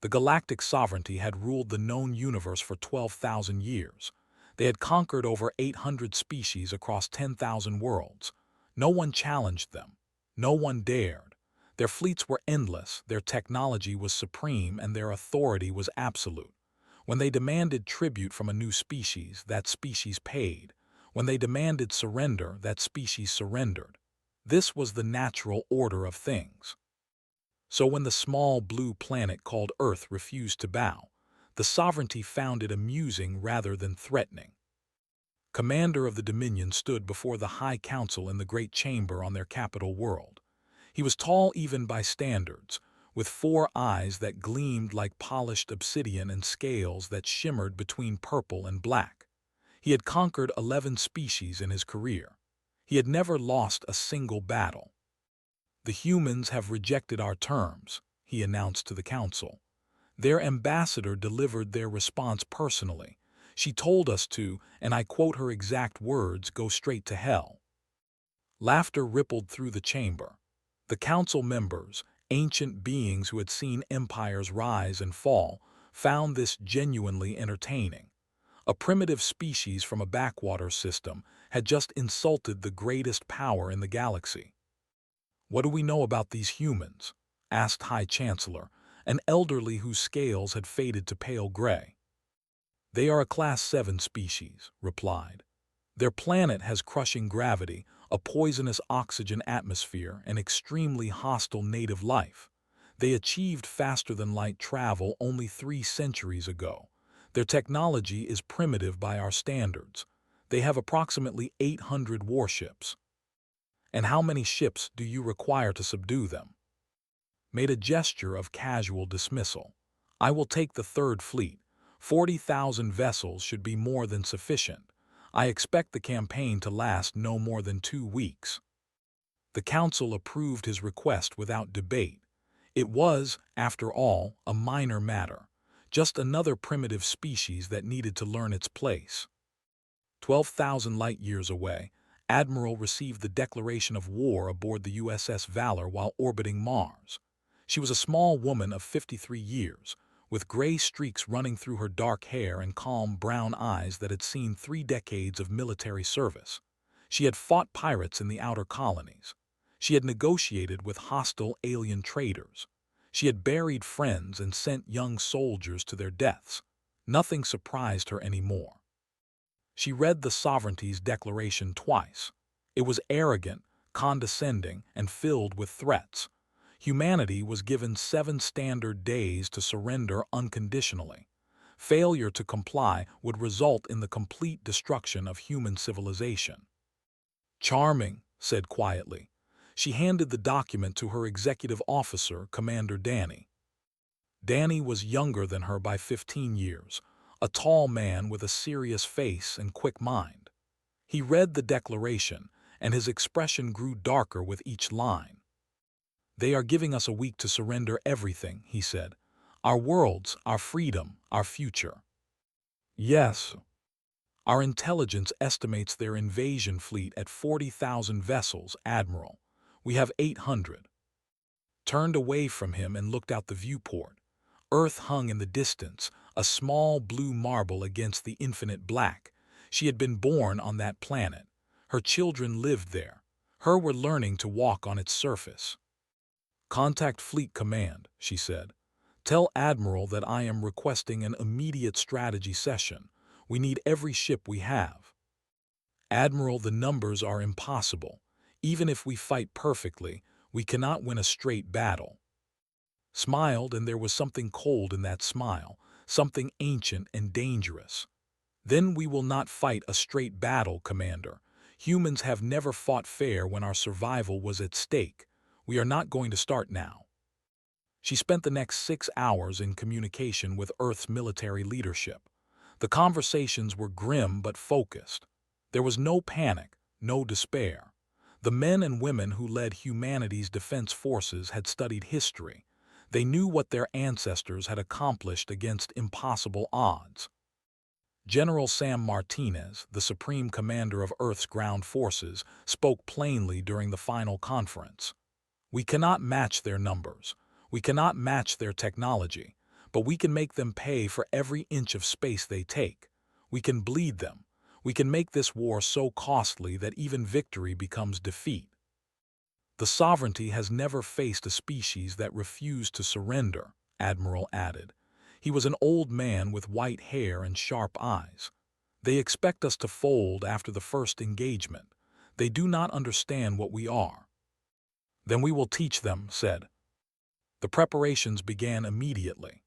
The galactic sovereignty had ruled the known universe for 12,000 years. They had conquered over 800 species across 10,000 worlds. No one challenged them. No one dared. Their fleets were endless, their technology was supreme, and their authority was absolute. When they demanded tribute from a new species, that species paid. When they demanded surrender, that species surrendered. This was the natural order of things. So when the small blue planet called Earth refused to bow, the sovereignty found it amusing rather than threatening. Commander of the Dominion stood before the High Council in the great chamber on their capital world. He was tall even by standards, with 4 eyes that gleamed like polished obsidian and scales that shimmered between purple and black. He had conquered 11 species in his career. He had never lost a single battle. "The humans have rejected our terms," he announced to the council. Their ambassador delivered their response personally. "She told us to, and I quote her exact words, go straight to hell." Laughter rippled through the chamber. The council members, ancient beings who had seen empires rise and fall, found this genuinely entertaining. A primitive species from a backwater system had just insulted the greatest power in the galaxy. "What do we know about these humans?" asked High Chancellor, an elderly whose scales had faded to pale gray. "They are a Class 7 species," replied. "Their planet has crushing gravity, a poisonous oxygen atmosphere, and extremely hostile native life. They achieved faster-than-light travel only 3 centuries ago. Their technology is primitive by our standards. They have approximately 800 warships." "And how many ships do you require to subdue them?" Made a gesture of casual dismissal. "I will take the Third Fleet. 40,000 vessels should be more than sufficient. I expect the campaign to last no more than 2 weeks." The council approved his request without debate. It was, after all, a minor matter, just another primitive species that needed to learn its place. 12,000 light-years away, Admiral received the declaration of war aboard the USS Valor while orbiting Mars. She was a small woman of 53 years, with gray streaks running through her dark hair and calm brown eyes that had seen 3 decades of military service. She had fought pirates in the outer colonies. She had negotiated with hostile alien traders. She had buried friends and sent young soldiers to their deaths. Nothing surprised her anymore. She read the sovereignty's declaration twice. It was arrogant, condescending, and filled with threats. Humanity was given 7 standard days to surrender unconditionally. Failure to comply would result in the complete destruction of human civilization. "Charming," said quietly. She handed the document to her executive officer, Commander Danny. Danny was younger than her by 15 years, a tall man with a serious face and quick mind. He read the declaration, and his expression grew darker with each line. "They are giving us a week to surrender everything," he said. "Our worlds, our freedom, our future." "Yes. Our intelligence estimates their invasion fleet at 40,000 vessels, Admiral. We have 800. Turned away from him and looked out the viewport. Earth hung in the distance, a small blue marble against the infinite black. She had been born on that planet. Her children lived there. Her were learning to walk on its surface. "Contact Fleet Command," she said. "Tell Admiral that I am requesting an immediate strategy session. We need every ship we have." "Admiral, the numbers are impossible. Even if we fight perfectly, we cannot win a straight battle." Smiled, and there was something cold in that smile, something ancient and dangerous. "Then we will not fight a straight battle, Commander. Humans have never fought fair when our survival was at stake. We are not going to start now." She spent the next 6 hours in communication with Earth's military leadership. The conversations were grim but focused. There was no panic, no despair. The men and women who led humanity's defense forces had studied history. They knew what their ancestors had accomplished against impossible odds. General Sam Martinez, the Supreme Commander of Earth's ground forces, spoke plainly during the final conference. "We cannot match their numbers. We cannot match their technology. but we can make them pay for every inch of space they take. We can bleed them. We can make this war so costly that even victory becomes defeat. The sovereignty has never faced a species that refused to surrender, Admiral added. He was an old man with white hair and sharp eyes. They expect us to fold after the first engagement. They do not understand what we are. Then we will teach them, said. The preparations began immediately.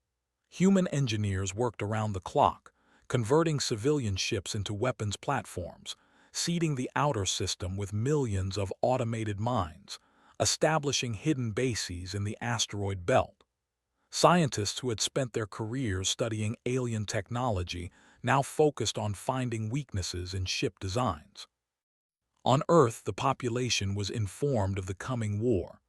Human engineers worked around the clock, converting civilian ships into weapons platforms, seeding the outer system with millions of automated mines, establishing hidden bases in the asteroid belt. Scientists who had spent their careers studying alien technology now focused on finding weaknesses in ship designs. On Earth, the population was informed of the coming war.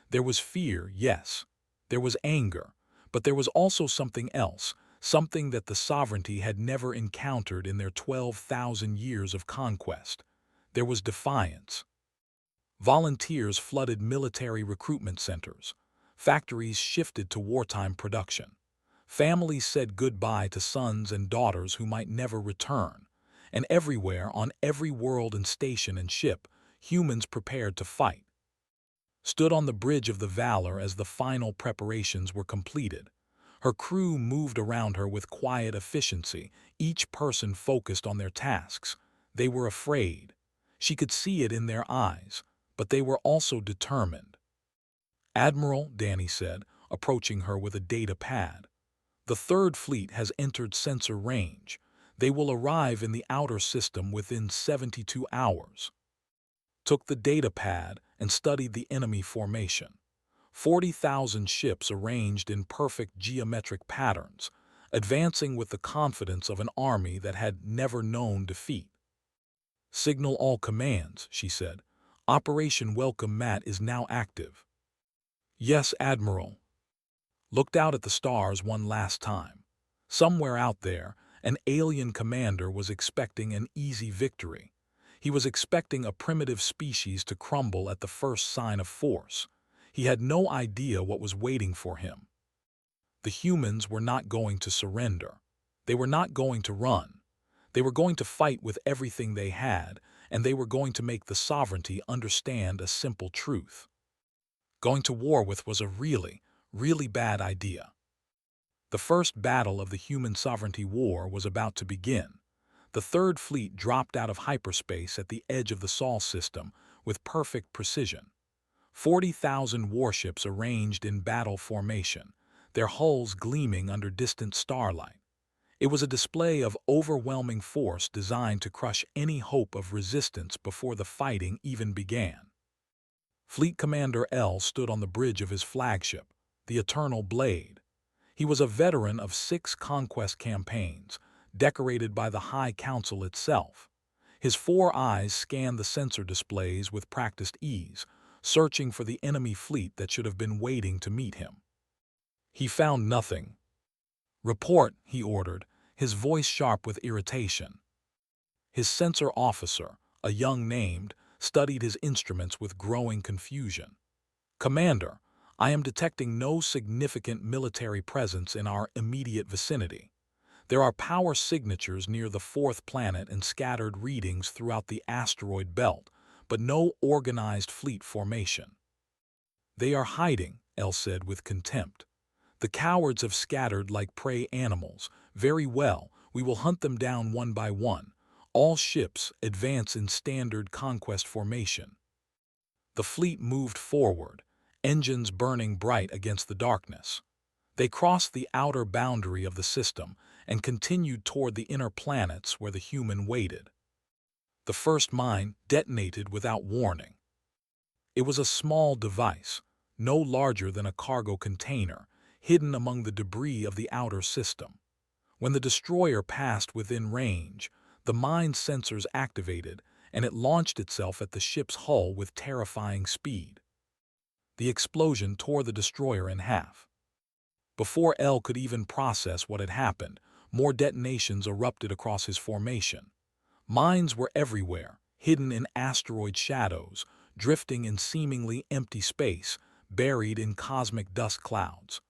There was fear, yes. There was anger, but there was also something else, something that the sovereignty had never encountered in their 12,000 years of conquest. There was defiance. Volunteers flooded military recruitment centers. Factories shifted to wartime production. Families said goodbye to sons and daughters who might never return. And everywhere, on every world and station and ship, humans prepared to fight. Stood on the bridge of the Valor as the final preparations were completed. Her crew moved around her with quiet efficiency, each person focused on their tasks. They were afraid. She could see it in their eyes, but they were also determined. Admiral, Danny said, approaching her with a data pad. The Third Fleet has entered sensor range. They will arrive in the outer system within 72 hours. Took the data pad and studied the enemy formation. 40,000 ships arranged in perfect geometric patterns, advancing with the confidence of an army that had never known defeat. Signal all commands, she said. Operation Welcome Mat is now active. Yes, Admiral. Looked out at the stars one last time. Somewhere out there, an alien commander was expecting an easy victory. He was expecting a primitive species to crumble at the first sign of force. He had no idea what was waiting for him. The humans were not going to surrender. They were not going to run. They were going to fight with everything they had, and they were going to make the sovereignty understand a simple truth. Going to war with was a really, really bad idea. The first battle of the human sovereignty war was about to begin. The Third Fleet dropped out of hyperspace at the edge of the Sol system with perfect precision. 40,000 warships arranged in battle formation, their hulls gleaming under distant starlight. It was a display of overwhelming force designed to crush any hope of resistance before the fighting even began. Fleet Commander L stood on the bridge of his flagship, the Eternal Blade. He was a veteran of 6 conquest campaigns, decorated by the High Council itself. His 4 eyes scanned the sensor displays with practiced ease, searching for the enemy fleet that should have been waiting to meet him. He found nothing. Report, he ordered, his voice sharp with irritation. His sensor officer, a young named, studied his instruments with growing confusion. Commander, I am detecting no significant military presence in our immediate vicinity. There are power signatures near the 4th planet and scattered readings throughout the asteroid belt, but no organized fleet formation. They are hiding, El said with contempt. The cowards have scattered like prey animals. Very well, we will hunt them down one by one. All ships advance in standard conquest formation. The fleet moved forward, engines burning bright against the darkness. They crossed the outer boundary of the system and continued toward the inner planets where the human waited. The first mine detonated without warning. It was a small device, no larger than a cargo container, hidden among the debris of the outer system. When the destroyer passed within range, the mine's sensors activated, and it launched itself at the ship's hull with terrifying speed. The explosion tore the destroyer in half. Before El could even process what had happened, more detonations erupted across his formation. Mines were everywhere, hidden in asteroid shadows, drifting in seemingly empty space, buried in cosmic dust clouds.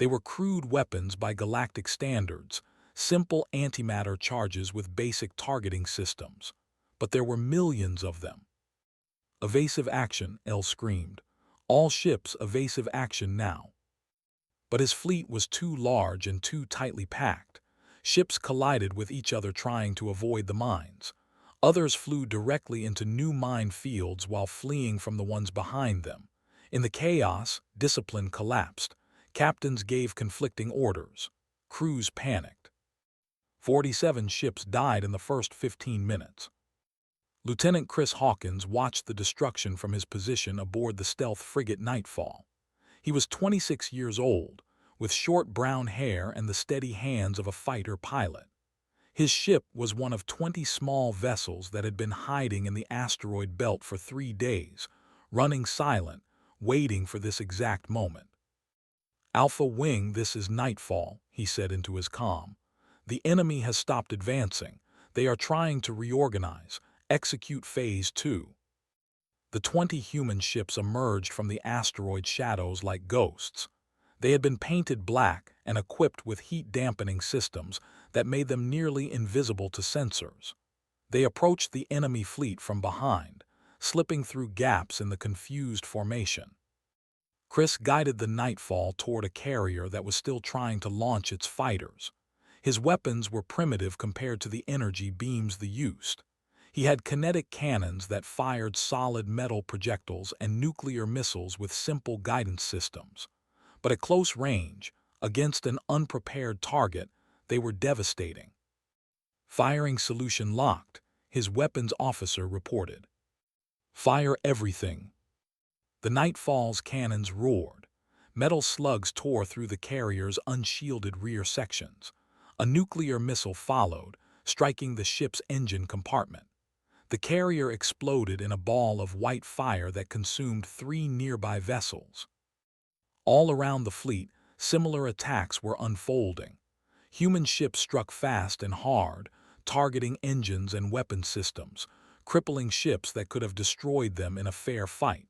They were crude weapons by galactic standards, simple antimatter charges with basic targeting systems. But there were millions of them. Evasive action, El screamed. All ships evasive action now. But his fleet was too large and too tightly packed. Ships collided with each other trying to avoid the mines. Others flew directly into new mine fields while fleeing from the ones behind them. In the chaos, discipline collapsed. Captains gave conflicting orders. Crews panicked. 47 ships died in the first 15 minutes. Lieutenant Chris Hawkins watched the destruction from his position aboard the stealth frigate Nightfall. He was 26 years old, with short brown hair and the steady hands of a fighter pilot. His ship was one of 20 small vessels that had been hiding in the asteroid belt for 3 days, running silent, waiting for this exact moment. "Alpha Wing, this is Nightfall," he said into his comm. "The enemy has stopped advancing. They are trying to reorganize, execute Phase 2. The 20 human ships emerged from the asteroid shadows like ghosts. They had been painted black and equipped with heat-dampening systems that made them nearly invisible to sensors. They approached the enemy fleet from behind, slipping through gaps in the confused formation. Chris guided the Nightfall toward a carrier that was still trying to launch its fighters. His weapons were primitive compared to the energy beams they used. He had kinetic cannons that fired solid metal projectiles and nuclear missiles with simple guidance systems. But at close range, against an unprepared target, they were devastating. "Firing solution locked," his weapons officer reported. "Fire everything." The Nightfall's cannons roared. Metal slugs tore through the carrier's unshielded rear sections. A nuclear missile followed, striking the ship's engine compartment. The carrier exploded in a ball of white fire that consumed 3 nearby vessels. All around the fleet, similar attacks were unfolding. Human ships struck fast and hard, targeting engines and weapon systems, crippling ships that could have destroyed them in a fair fight.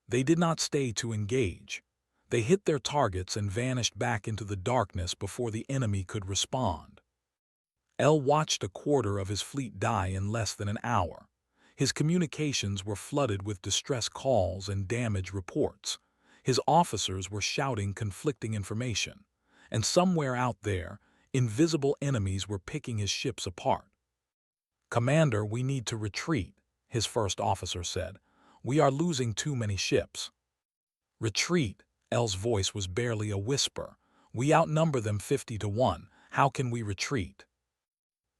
They did not stay to engage. They hit their targets and vanished back into the darkness before the enemy could respond. El watched a quarter of his fleet die in less than an hour. His communications were flooded with distress calls and damage reports. His officers were shouting conflicting information. And somewhere out there, invisible enemies were picking his ships apart. "Commander, we need to retreat," his first officer said. "We are losing too many ships." "Retreat," El's voice was barely a whisper. "We outnumber them 50 to 1. How can we retreat?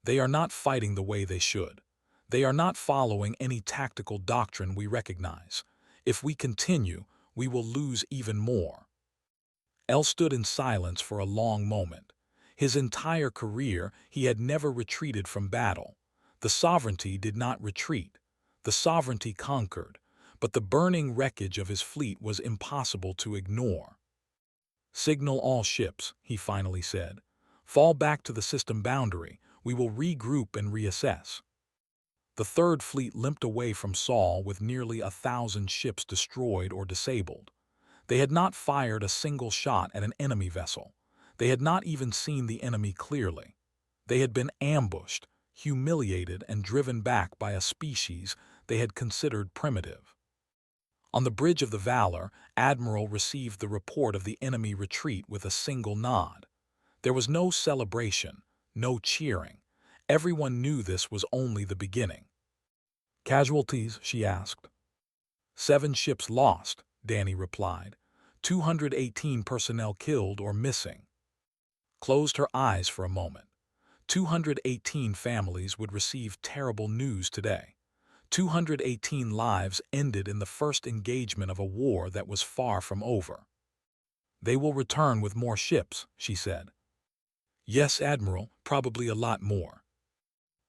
They are not fighting the way they should. They are not following any tactical doctrine we recognize. If we continue, we will lose even more." El stood in silence for a long moment. His entire career, he had never retreated from battle. The sovereignty did not retreat. The sovereignty conquered. But the burning wreckage of his fleet was impossible to ignore. "Signal all ships," he finally said. "Fall back to the system boundary. We will regroup and reassess." The Third Fleet limped away from Sol with nearly 1,000 ships destroyed or disabled. They had not fired a single shot at an enemy vessel. They had not even seen the enemy clearly. They had been ambushed, humiliated, and driven back by a species they had considered primitive. On the bridge of the Valor, Admiral received the report of the enemy retreat with a single nod. There was no celebration, no cheering. Everyone knew this was only the beginning. "Casualties?" she asked. 7 ships lost," Danny replied. 218 personnel killed or missing." Closed her eyes for a moment. 218 families would receive terrible news today. 218 lives ended in the first engagement of a war that was far from over. "They will return with more ships," she said. "Yes, Admiral, probably a lot more."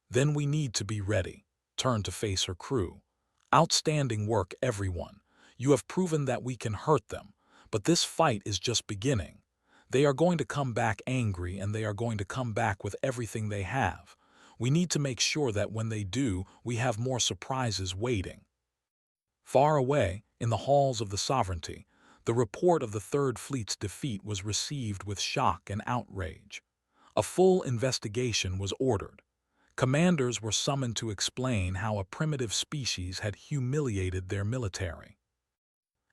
"Then we need to be ready." Turned to face her crew. "Outstanding work, everyone. You have proven that we can hurt them, but this fight is just beginning. They are going to come back angry, and they are going to come back with everything they have. We need to make sure that when they do, we have more surprises waiting." Far away, in the halls of the Sovereignty, The report of the Third Fleet's defeat was received with shock and outrage. A full investigation was ordered. Commanders were summoned to explain how a primitive species had humiliated their military.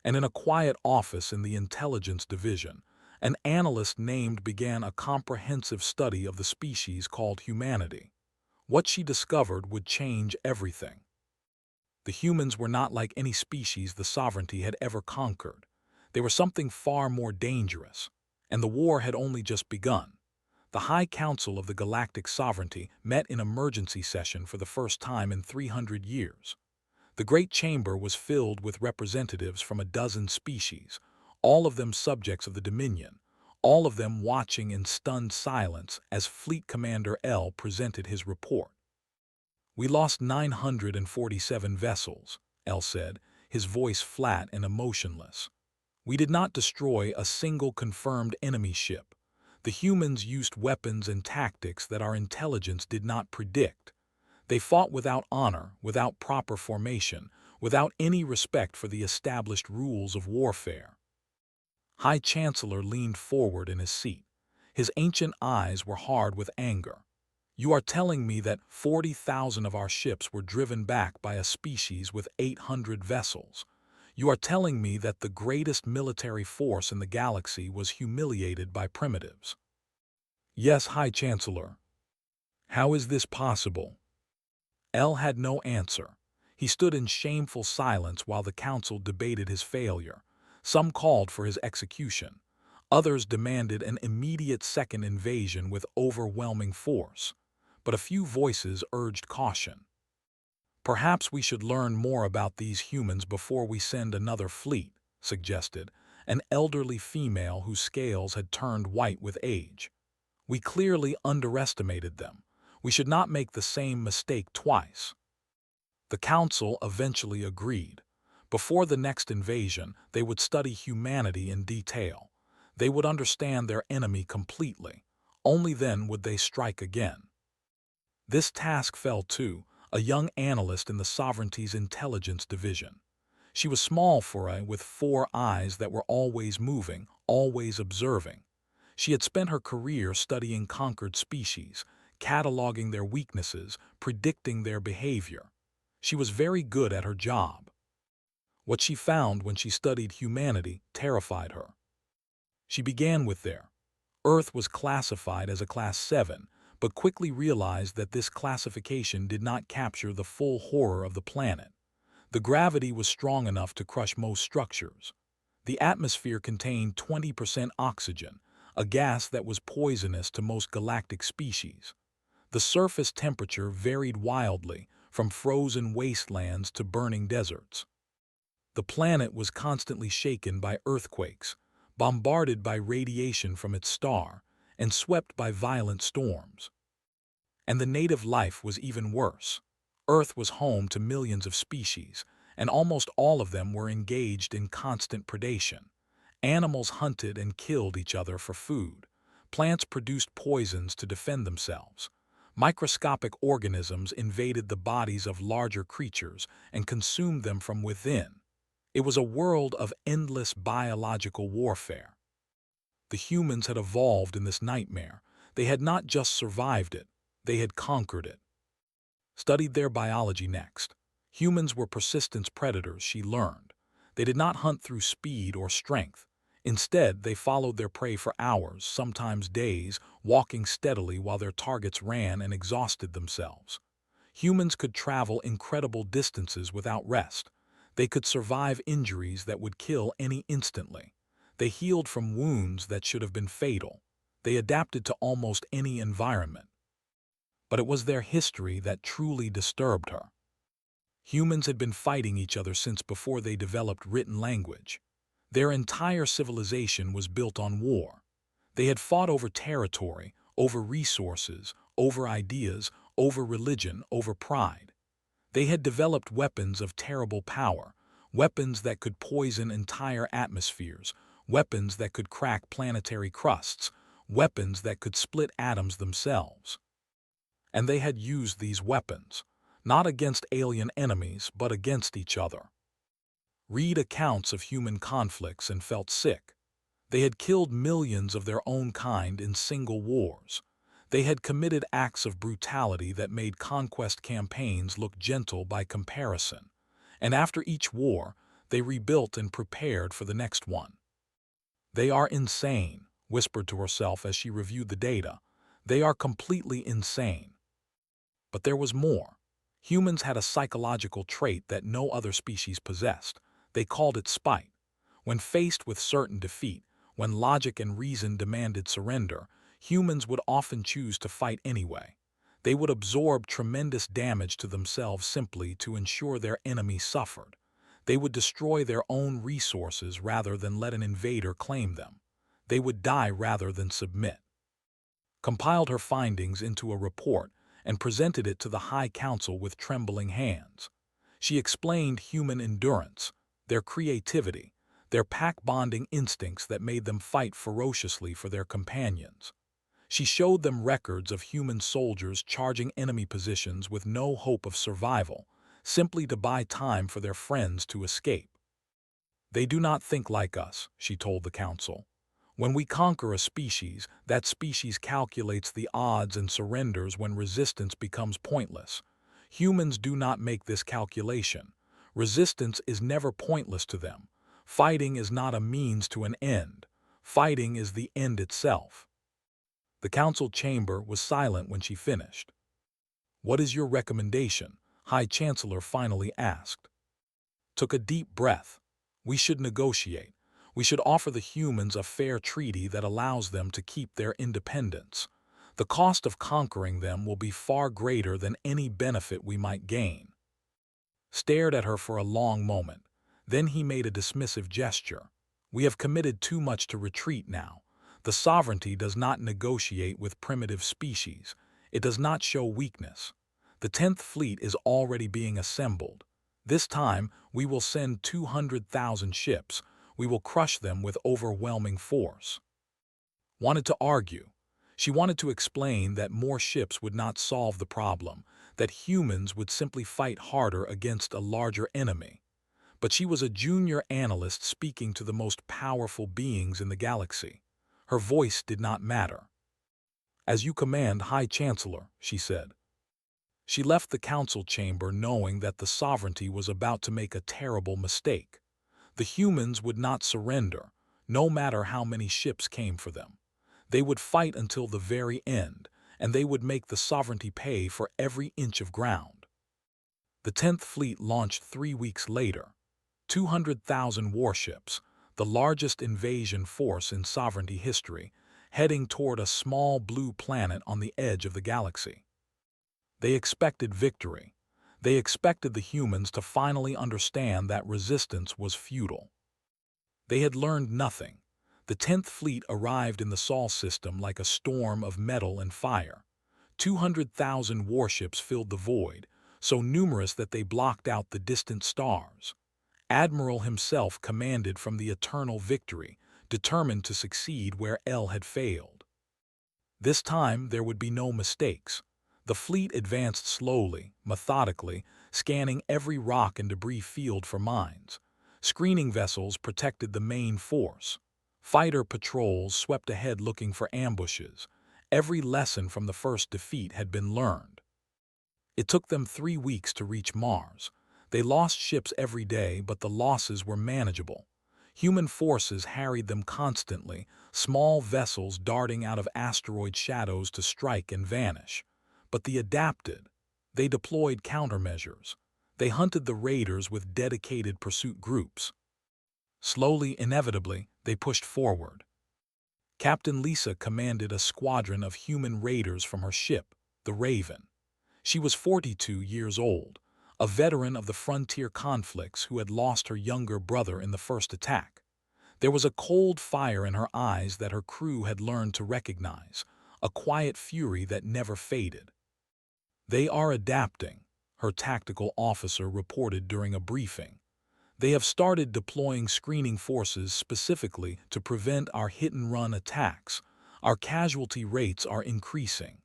And in a quiet office in the intelligence division, an analyst named began a comprehensive study of the species called humanity. What she discovered would change everything. The humans were not like any species the sovereignty had ever conquered. They were something far more dangerous, and the war had only just begun. The High Council of the Galactic Sovereignty met in emergency session for the first time in 300 years. The Great Chamber was filled with representatives from a dozen species, all of them subjects of the Dominion, all of them watching in stunned silence as Fleet Commander L presented his report. "We lost 947 vessels," L said, his voice flat and emotionless. "We did not destroy a single confirmed enemy ship. The humans used weapons and tactics that our intelligence did not predict. They fought without honor, without proper formation, without any respect for the established rules of warfare." High Chancellor leaned forward in his seat. His ancient eyes were hard with anger. "You are telling me that 40,000 of our ships were driven back by a species with 800 vessels. You are telling me that the greatest military force in the galaxy was humiliated by primitives." "Yes, High Chancellor." "How is this possible?" L had no answer. He stood in shameful silence while the council debated his failure. Some called for his execution. Others demanded an immediate second invasion with overwhelming force. But a few voices urged caution. "Perhaps we should learn more about these humans before we send another fleet," suggested an elderly female whose scales had turned white with age. "We clearly underestimated them. We should not make the same mistake twice." The council eventually agreed. Before the next invasion, they would study humanity in detail. They would understand their enemy completely. Only then would they strike again. This task fell to a young analyst in the Sovereignty's intelligence division. She was small with 4 eyes that were always moving, always observing. She had spent her career studying conquered species, cataloging their weaknesses, predicting their behavior. She was very good at her job. What she found when she studied humanity terrified her. She began with their Earth was classified as a Class 7, but quickly realized that this classification did not capture the full horror of the planet. The gravity was strong enough to crush most structures. The atmosphere contained 20% oxygen, a gas that was poisonous to most galactic species. The surface temperature varied wildly, from frozen wastelands to burning deserts. The planet was constantly shaken by earthquakes, bombarded by radiation from its star, and swept by violent storms. And the native life was even worse. Earth was home to millions of species, and almost all of them were engaged in constant predation. Animals hunted and killed each other for food. Plants produced poisons to defend themselves. Microscopic organisms invaded the bodies of larger creatures and consumed them from within. It was a world of endless biological warfare. The humans had evolved in this nightmare. They had not just survived it, they had conquered it. Studied their biology next. Humans were persistence predators, she learned. They did not hunt through speed or strength. Instead, they followed their prey for hours, sometimes days, walking steadily while their targets ran and exhausted themselves. Humans could travel incredible distances without rest. They could survive injuries that would kill any instantly. They healed from wounds that should have been fatal. They adapted to almost any environment. But it was their history that truly disturbed her. Humans had been fighting each other since before they developed written language. Their entire civilization was built on war. They had fought over territory, over resources, over ideas, over religion, over pride. They had developed weapons of terrible power, weapons that could poison entire atmospheres, weapons that could crack planetary crusts, weapons that could split atoms themselves. And they had used these weapons, not against alien enemies, but against each other. read accounts of human conflicts and felt sick. They had killed millions of their own kind in single wars. They had committed acts of brutality that made conquest campaigns look gentle by comparison. And after each war, they rebuilt and prepared for the next one. They are insane, whispered to herself as she reviewed the data. They are completely insane. But there was more. Humans had a psychological trait that no other species possessed. They called it spite. When faced with certain defeat, when logic and reason demanded surrender, humans would often choose to fight anyway. They would absorb tremendous damage to themselves simply to ensure their enemy suffered. They would destroy their own resources rather than let an invader claim them. They would die rather than submit. Compiled her findings into a report and presented it to the High Council with trembling hands. She explained human endurance, their creativity, their pack-bonding instincts that made them fight ferociously for their companions. She showed them records of human soldiers charging enemy positions with no hope of survival, simply to buy time for their friends to escape. They do not think like us, she told the council. When we conquer a species, that species calculates the odds and surrenders when resistance becomes pointless. Humans do not make this calculation. Resistance is never pointless to them. Fighting is not a means to an end. Fighting is the end itself. The council chamber was silent when she finished. "What is your recommendation?" High Chancellor finally asked. Took a deep breath. "We should negotiate. We should offer the humans a fair treaty that allows them to keep their independence. The cost of conquering them will be far greater than any benefit we might gain." Stared at her for a long moment. Then he made a dismissive gesture. "We have committed too much to retreat now. The sovereignty does not negotiate with primitive species. It does not show weakness. The 10th Fleet is already being assembled. This time, we will send 200,000 ships. We will crush them with overwhelming force." Wanted to argue. She wanted to explain that more ships would not solve the problem, that humans would simply fight harder against a larger enemy. But she was a junior analyst speaking to the most powerful beings in the galaxy. Her voice did not matter. "As you command, High Chancellor," she said. She left the council chamber knowing that the sovereignty was about to make a terrible mistake. The humans would not surrender, no matter how many ships came for them. They would fight until the very end, and they would make the sovereignty pay for every inch of ground. The 10th Fleet launched 3 weeks later. 200,000 warships, the largest invasion force in sovereignty history, heading toward a small blue planet on the edge of the galaxy. They expected victory. They expected the humans to finally understand that resistance was futile. They had learned nothing. The 10th Fleet arrived in the Sol system like a storm of metal and fire. 200,000 warships filled the void, so numerous that they blocked out the distant stars. Admiral himself commanded from the eternal victory, determined to succeed where El had failed. This time there would be no mistakes. The fleet advanced slowly, methodically, scanning every rock and debris field for mines. Screening vessels protected the main force. Fighter patrols swept ahead looking for ambushes. Every lesson from the first defeat had been learned. It took them 3 weeks to reach Mars. They lost ships every day, but the losses were manageable. Human forces harried them constantly, small vessels darting out of asteroid shadows to strike and vanish. But they adapted. They deployed countermeasures. They hunted the raiders with dedicated pursuit groups. Slowly, inevitably, they pushed forward. Captain Lisa commanded a squadron of human raiders from her ship, the Raven. She was 42 years old, a veteran of the frontier conflicts who had lost her younger brother in the first attack. There was a cold fire in her eyes that her crew had learned to recognize, a quiet fury that never faded. "They are adapting," her tactical officer reported during a briefing. "They have started deploying screening forces specifically to prevent our hit-and-run attacks. Our casualty rates are increasing."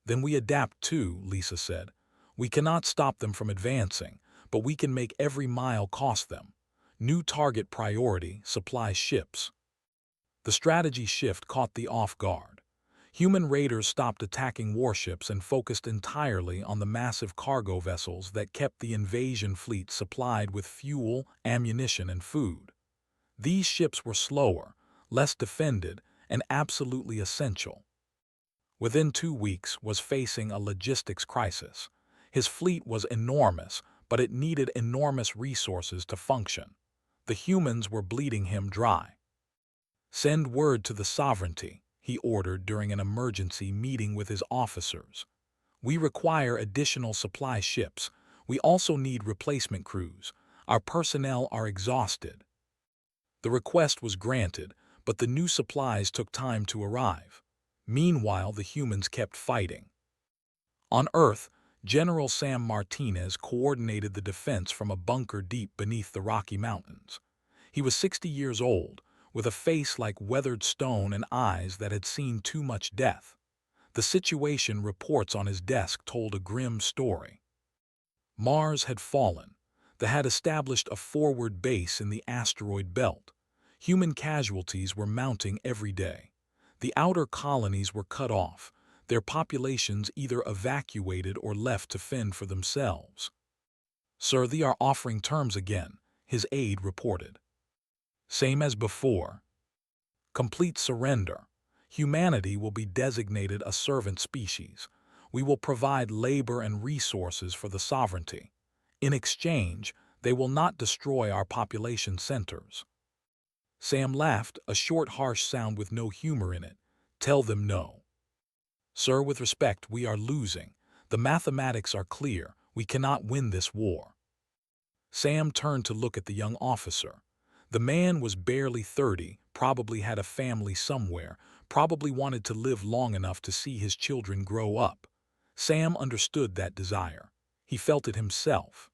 "Then we adapt too," Lisa said. "We cannot stop them from advancing, but we can make every mile cost them. New target priority, supply ships. The strategy shift caught the off guard. Human raiders stopped attacking warships and focused entirely on the massive cargo vessels that kept the invasion fleet supplied with fuel, ammunition, and food. These ships were slower, less defended, and absolutely essential. Within 2 weeks was facing a logistics crisis. His fleet was enormous, but it needed enormous resources to function. The humans were bleeding him dry. "Send word to the sovereignty," he ordered during an emergency meeting with his officers. "We require additional supply ships. We also need replacement crews. Our personnel are exhausted." The request was granted, but the new supplies took time to arrive. Meanwhile, the humans kept fighting. On Earth, General Sam Martinez coordinated the defense from a bunker deep beneath the Rocky Mountains. He was 60 years old, with a face like weathered stone and eyes that had seen too much death. The situation reports on his desk told a grim story. Mars had fallen. They had established a forward base in the asteroid belt. Human casualties were mounting every day. The outer colonies were cut off, their populations either evacuated or left to fend for themselves. "Sir, they are offering terms again," his aide reported. "Same as before. Complete surrender. Humanity will be designated a servant species. We will provide labor and resources for the sovereignty. In exchange, they will not destroy our population centers." Sam laughed, a short, harsh sound with no humor in it. "Tell them no." "Sir, with respect, we are losing. The mathematics are clear. We cannot win this war." Sam turned to look at the young officer. The man was barely 30, probably had a family somewhere, probably wanted to live long enough to see his children grow up. Sam understood that desire. He felt it himself.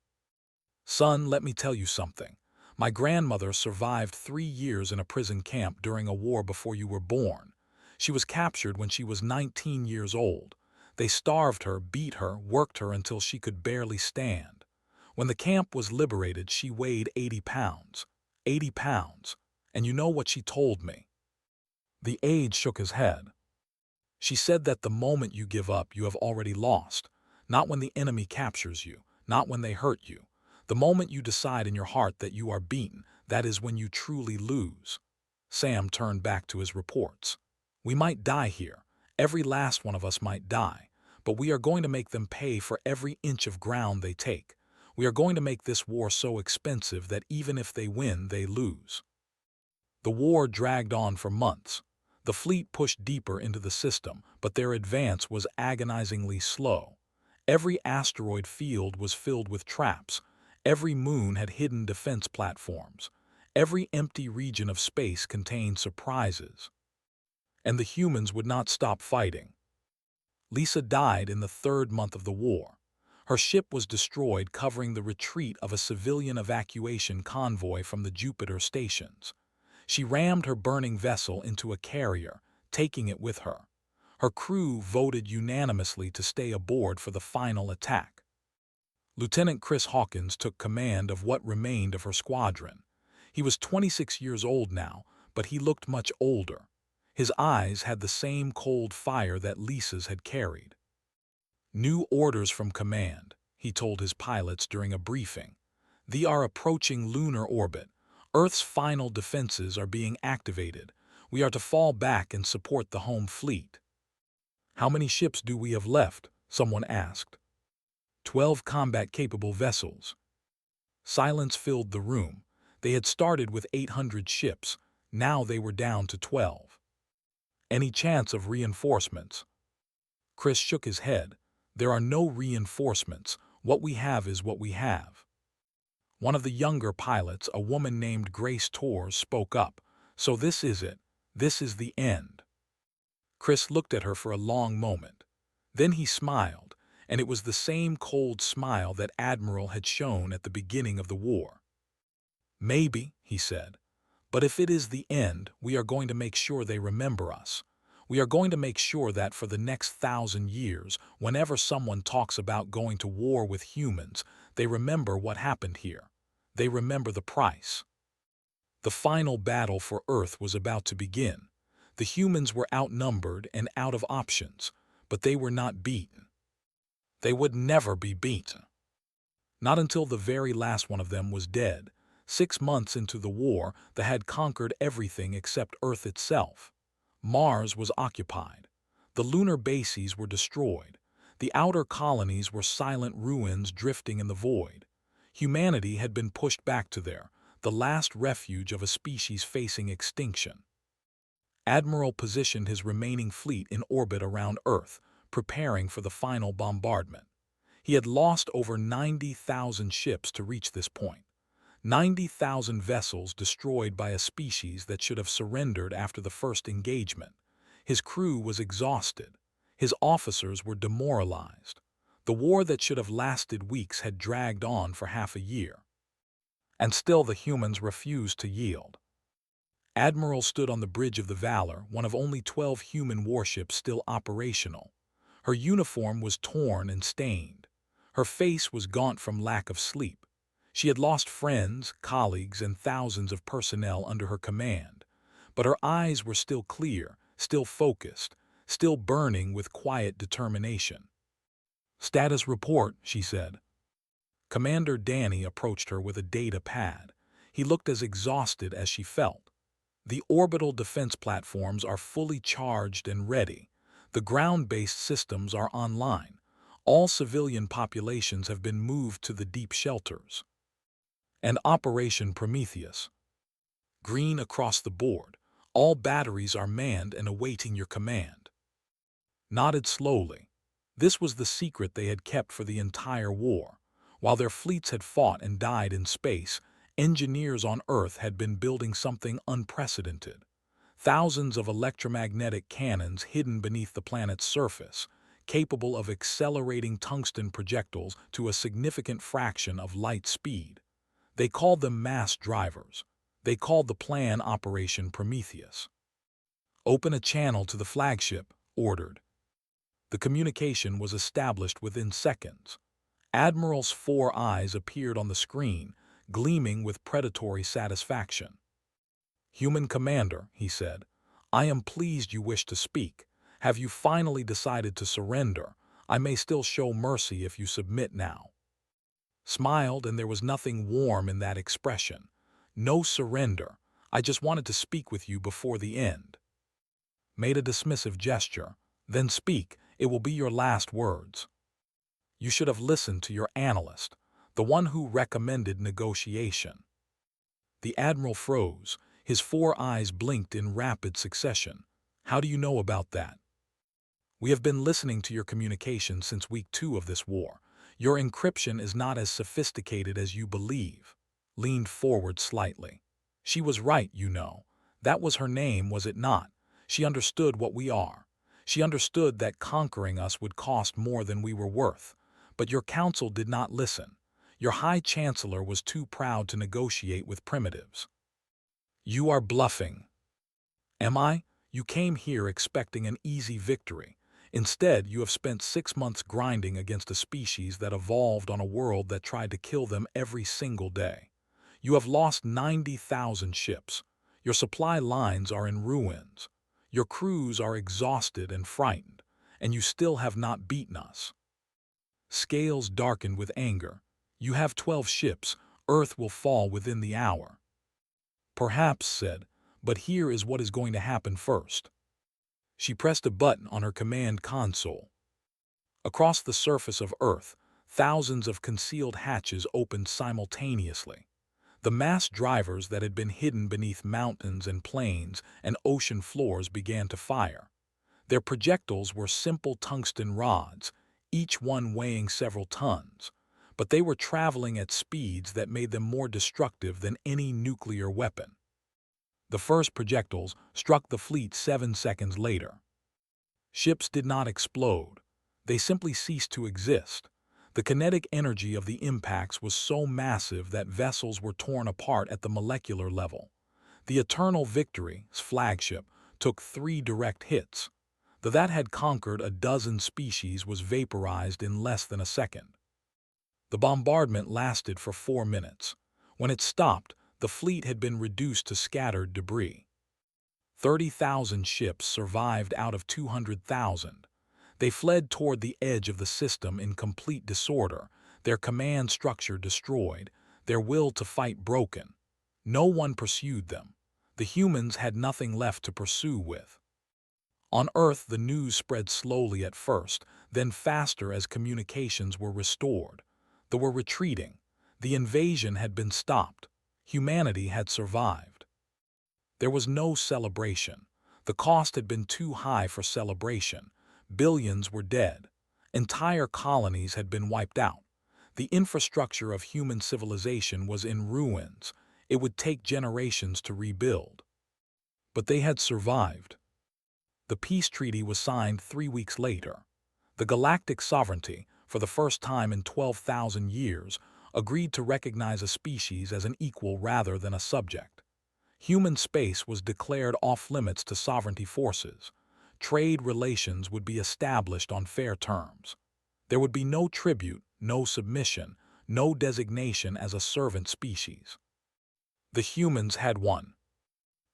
"Son, let me tell you something. My grandmother survived 3 years in a prison camp during a war before you were born. She was captured when she was 19 years old. They starved her, beat her, worked her until she could barely stand. When the camp was liberated, she weighed 80 pounds. 80 pounds. And you know what she told me?" The aide shook his head. "She said that the moment you give up, you have already lost. Not when the enemy captures you, not when they hurt you. The moment you decide in your heart that you are beaten, that is when you truly lose." Sam turned back to his reports. "We might die here. Every last one of us might die. But we are going to make them pay for every inch of ground they take. We are going to make this war so expensive that even if they win, they lose." The war dragged on for months. The fleet pushed deeper into the system, but their advance was agonizingly slow. Every asteroid field was filled with traps. Every moon had hidden defense platforms. Every empty region of space contained surprises. And the humans would not stop fighting. Lisa died in the 3rd month of the war. Her ship was destroyed, covering the retreat of a civilian evacuation convoy from the Jupiter stations. She rammed her burning vessel into a carrier, taking it with her. Her crew voted unanimously to stay aboard for the final attack. Lieutenant Chris Hawkins took command of what remained of her squadron. He was 26 years old now, but he looked much older. His eyes had the same cold fire that Lisa's had carried. "New orders from command," he told his pilots during a briefing. "They are approaching lunar orbit. Earth's final defenses are being activated. We are to fall back and support the home fleet." "How many ships do we have left?" someone asked. 12 combat-capable vessels." Silence filled the room. They had started with 800 ships. Now they were down to 12. "Any chance of reinforcements?" Chris shook his head. "There are no reinforcements. What we have is what we have." One of the younger pilots, a woman named Grace Torres, spoke up. "So this is it. This is the end." Chris looked at her for a long moment. Then he smiled, and it was the same cold smile that Admiral had shown at the beginning of the war. "Maybe," he said. "But if it is the end, we are going to make sure they remember us. We are going to make sure that for the next 1,000 years, whenever someone talks about going to war with humans, they remember what happened here. They remember the price." The final battle for Earth was about to begin. The humans were outnumbered and out of options, but they were not beaten. They would never be beaten. Not until the very last one of them was dead. 6 months into the war, they had conquered everything except Earth itself. Mars was occupied. The lunar bases were destroyed. The outer colonies were silent ruins drifting in the void. Humanity had been pushed back to the last refuge of a species facing extinction. Admiral positioned his remaining fleet in orbit around Earth, preparing for the final bombardment. He had lost over 90,000 ships to reach this point. 90,000 vessels destroyed by a species that should have surrendered after the first engagement. His crew was exhausted. His officers were demoralized. The war that should have lasted weeks had dragged on for half a year. And still the humans refused to yield. Admiral stood on the bridge of the Valor, one of only 12 human warships still operational. Her uniform was torn and stained. Her face was gaunt from lack of sleep. She had lost friends, colleagues, and thousands of personnel under her command. But her eyes were still clear, still focused, still burning with quiet determination. "Status report," she said. Commander Danny approached her with a data pad. He looked as exhausted as she felt. "The orbital defense platforms are fully charged and ready. The ground-based systems are online. All civilian populations have been moved to the deep shelters." And Operation Prometheus. Green across the board. All batteries are manned and awaiting your command. Nodded slowly. This was the secret they had kept for the entire war. While their fleets had fought and died in space, engineers on Earth had been building something unprecedented. Thousands of electromagnetic cannons hidden beneath the planet's surface, capable of accelerating tungsten projectiles to a significant fraction of light speed. They called them mass drivers. They called the plan Operation Prometheus. "Open a channel to the flagship," ordered. The communication was established within seconds. Admiral's 4 eyes appeared on the screen, gleaming with predatory satisfaction. "Human Commander," he said, "I am pleased you wish to speak. Have you finally decided to surrender? I may still show mercy if you submit now." Smiled, and there was nothing warm in that expression. "No surrender. I just wanted to speak with you before the end." Made a dismissive gesture. "Then speak. It will be your last words." "You should have listened to your analyst, the one who recommended negotiation." The Admiral froze. His 4 eyes blinked in rapid succession. "How do you know about that?" "We have been listening to your communication since week 2 of this war. Your encryption is not as sophisticated as you believe." Leaned forward slightly. "She was right, you know. That was her name, was it not? She understood what we are. She understood that conquering us would cost more than we were worth. But your council did not listen. Your High Chancellor was too proud to negotiate with primitives." "You are bluffing." "Am I? You came here expecting an easy victory. Instead, you have spent 6 months grinding against a species that evolved on a world that tried to kill them every single day. You have lost 90,000 ships. Your supply lines are in ruins. Your crews are exhausted and frightened, and you still have not beaten us." Scales darkened with anger. "You have 12 ships. Earth will fall within the hour." "Perhaps," said, "but here is what is going to happen first." She pressed a button on her command console. Across the surface of Earth, thousands of concealed hatches opened simultaneously. The mass drivers that had been hidden beneath mountains and plains and ocean floors began to fire. Their projectiles were simple tungsten rods, each one weighing several tons, but they were traveling at speeds that made them more destructive than any nuclear weapon. The first projectiles struck the fleet 7 seconds later. Ships did not explode. They simply ceased to exist. The kinetic energy of the impacts was so massive that vessels were torn apart at the molecular level. The Eternal Victory's flagship took 3 direct hits. That had conquered a dozen species was vaporized in less than a second. The bombardment lasted for 4 minutes. When it stopped, The fleet had been reduced to scattered debris. 30,000 ships survived out of 200,000. They fled toward the edge of the system in complete disorder, their command structure destroyed, their will to fight broken. No one pursued them. The humans had nothing left to pursue with. On Earth, the news spread slowly at first, then faster as communications were restored. They were retreating. The invasion had been stopped. Humanity had survived. There was no celebration. The cost had been too high for celebration. Billions were dead. Entire colonies had been wiped out. The infrastructure of human civilization was in ruins. It would take generations to rebuild. But they had survived. The peace treaty was signed 3 weeks later. The galactic sovereignty, for the first time in 12,000 years, agreed to recognize a species as an equal rather than a subject. Human space was declared off-limits to sovereignty forces. Trade relations would be established on fair terms. There would be no tribute, no submission, no designation as a servant species. The humans had won.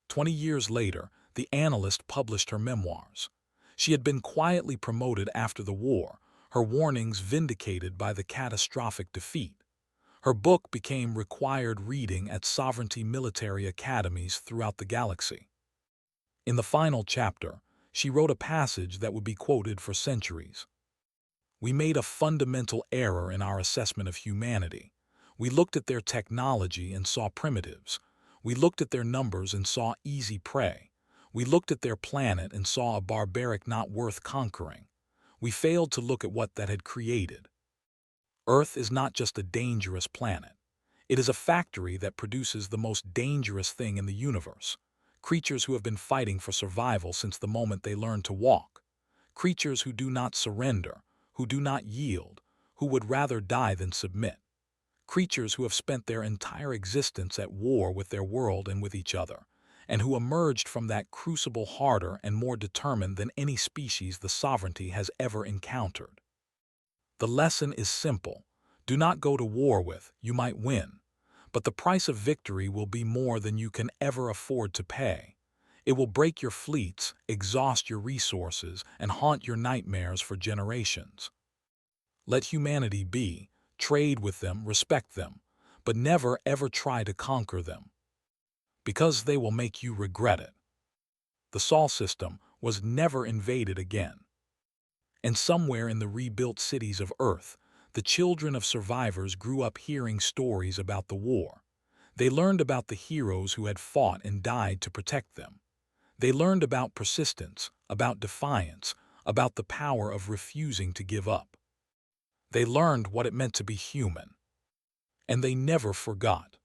20 years later, the analyst published her memoirs. She had been quietly promoted after the war, her warnings vindicated by the catastrophic defeat. Her book became required reading at sovereignty military academies throughout the galaxy. In the final chapter, she wrote a passage that would be quoted for centuries. We made a fundamental error in our assessment of humanity. We looked at their technology and saw primitives. We looked at their numbers and saw easy prey. We looked at their planet and saw a barbaric not worth conquering. We failed to look at what that had created. Earth is not just a dangerous planet. It is a factory that produces the most dangerous thing in the universe. Creatures who have been fighting for survival since the moment they learned to walk. Creatures who do not surrender, who do not yield, who would rather die than submit. Creatures who have spent their entire existence at war with their world and with each other, and who emerged from that crucible harder and more determined than any species the sovereignty has ever encountered. The lesson is simple. Do not go to war with, you might win, but the price of victory will be more than you can ever afford to pay. It will break your fleets, exhaust your resources, and haunt your nightmares for generations. Let humanity be, trade with them, respect them, but never ever try to conquer them, because they will make you regret it. The Sol system was never invaded again. And somewhere in the rebuilt cities of Earth, the children of survivors grew up hearing stories about the war. They learned about the heroes who had fought and died to protect them. They learned about persistence, about defiance, about the power of refusing to give up. They learned what it meant to be human. And they never forgot.